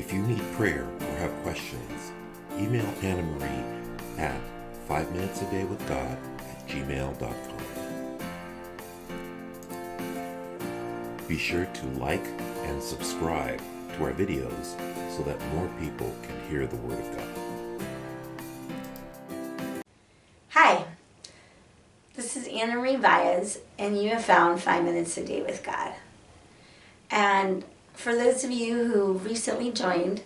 If you need prayer or have questions, email Annamarie at 5minutesadayWithGod@gmail.com. Be sure to like and subscribe to our videos so that more people can hear the Word of God. Hi, this is Annamarie Valles, and you have found 5 Minutes a Day with God. And for those of you who recently joined,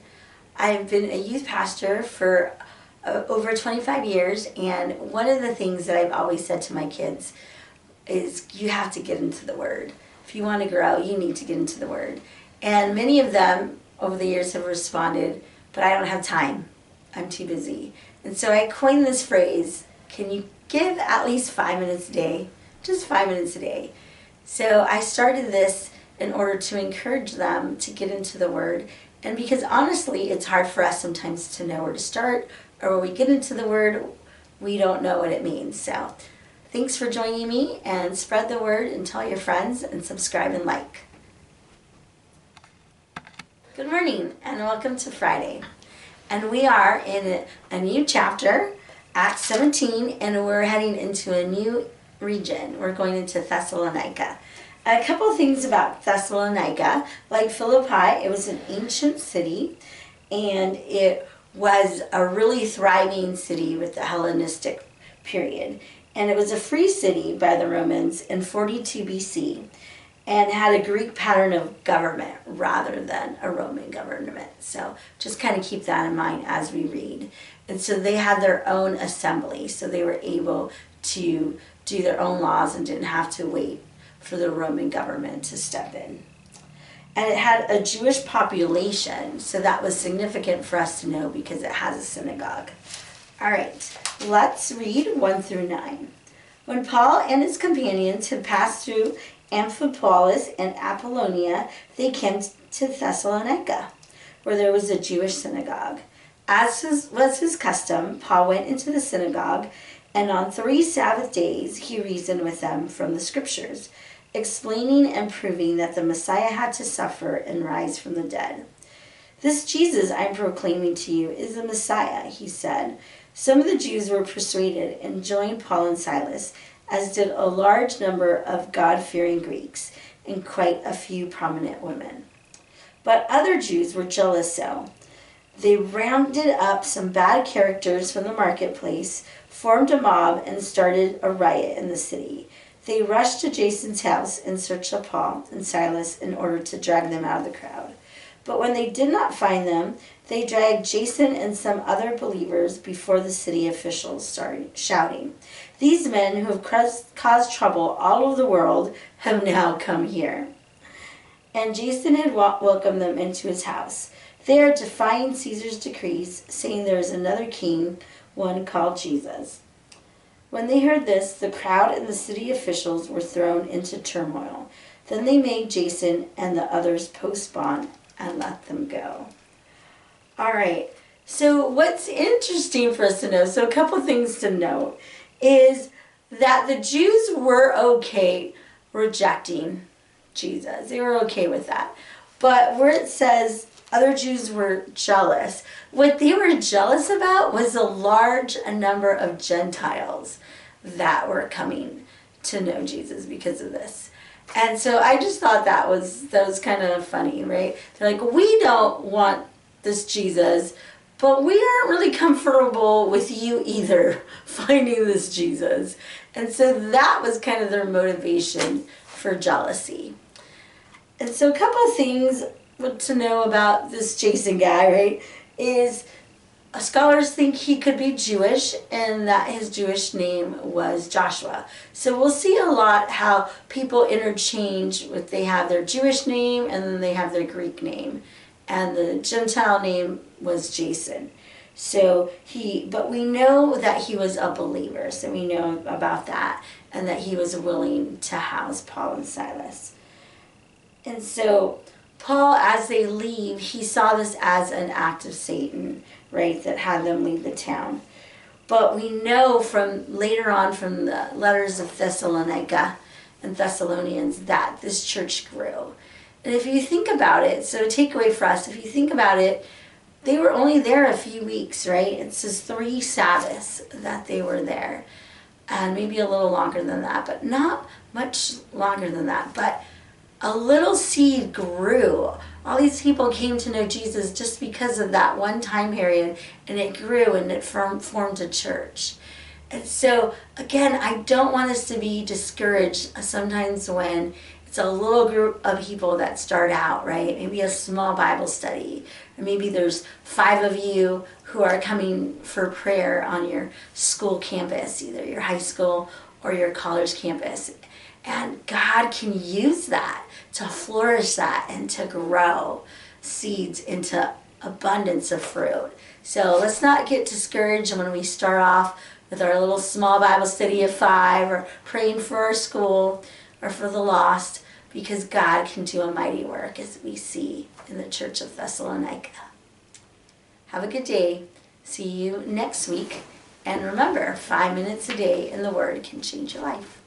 I've been a youth pastor for over 25 years, and one of the things that I've always said to my kids is you have to get into the Word. If you want to grow, you need to get into the Word. And many of them over the years have responded, but I don't have time. I'm too busy. And so I coined this phrase, can you give at least 5 minutes a day? Just 5 minutes a day. So I started this in order to encourage them to get into the Word. And because honestly, it's hard for us sometimes to know where to start, or when we get into the Word, we don't know what it means. So thanks for joining me, and spread the word and tell your friends, and subscribe and like. Good morning and welcome to Friday. And we are in a new chapter, Acts 17, and we're heading into a new region. We're going into Thessalonica. A couple things about Thessalonica. Like Philippi, it was an ancient city, and it was a really thriving city with the Hellenistic period. And it was a free city by the Romans in 42 BC, and had a Greek pattern of government rather than a Roman government. So just kind of keep that in mind as we read. And so they had their own assembly, so they were able to do their own laws and didn't have to wait for the Roman government to step in. And it had a Jewish population, so that was significant for us to know because it has a synagogue. All right, let's read 1 through 9. When Paul and his companions had passed through Amphipolis and Apollonia, they came to Thessalonica, where there was a Jewish synagogue. As was his custom, Paul went into the synagogue, and on 3 Sabbath days he reasoned with them from the Scriptures, explaining and proving that the Messiah had to suffer and rise from the dead. This Jesus I'm proclaiming to you is the Messiah, he said. Some of the Jews were persuaded and joined Paul and Silas, as did a large number of God-fearing Greeks and quite a few prominent women. But other Jews were jealous so. They rounded up some bad characters from the marketplace, formed a mob, and started a riot in the city. They rushed to Jason's house in search of Paul and Silas in order to drag them out of the crowd. But when they did not find them, they dragged Jason and some other believers before the city officials, shouting, "These men who have caused trouble all over the world have now come here." And Jason had welcomed them into his house. They are defying Caesar's decrees, saying there is another king, one called Jesus. When they heard this, the crowd and the city officials were thrown into turmoil. Then they made Jason and the others post bond and let them go. All right, so what's interesting for us to know, so a couple things to note, is that the Jews were okay rejecting Jesus. They were okay with that. But where it says other Jews were jealous, what they were jealous about was a large number of Gentiles that were coming to know Jesus because of this. And so I just thought that was kind of funny, right? They're like, we don't want this Jesus, but we aren't really comfortable with you either finding this Jesus. And so that was kind of their motivation for jealousy. And so a couple of things to know about this Jason guy, right, is scholars think he could be Jewish and that his Jewish name was Joshua. So we'll see a lot how people interchange with, they have their Jewish name and then they have their Greek name. And the Gentile name was Jason. But we know that he was a believer, so we know about that, and that he was willing to house Paul and Silas. And so Paul, as they leave, he saw this as an act of Satan, right, that had them leave the town. But we know from later on from the letters of Thessalonica and Thessalonians that this church grew. And if you think about it, so a takeaway for us, if you think about it, they were only there a few weeks, right? It says 3 Sabbaths that they were there. And maybe a little longer than that, but not much longer than that. But a little seed grew. All these people came to know Jesus just because of that one time period, and it grew and it formed a church. And so, again, I don't want us to be discouraged sometimes when it's a little group of people that start out, right? Maybe a small Bible study, or maybe there's 5 of you who are coming for prayer on your school campus, either your high school or your college campus. And God can use that to flourish that and to grow seeds into abundance of fruit. So let's not get discouraged when we start off with our little small Bible study of 5 or praying for our school or for the lost, because God can do a mighty work as we see in the Church of Thessalonica. Have a good day. See you next week. And remember, 5 minutes a day in the Word can change your life.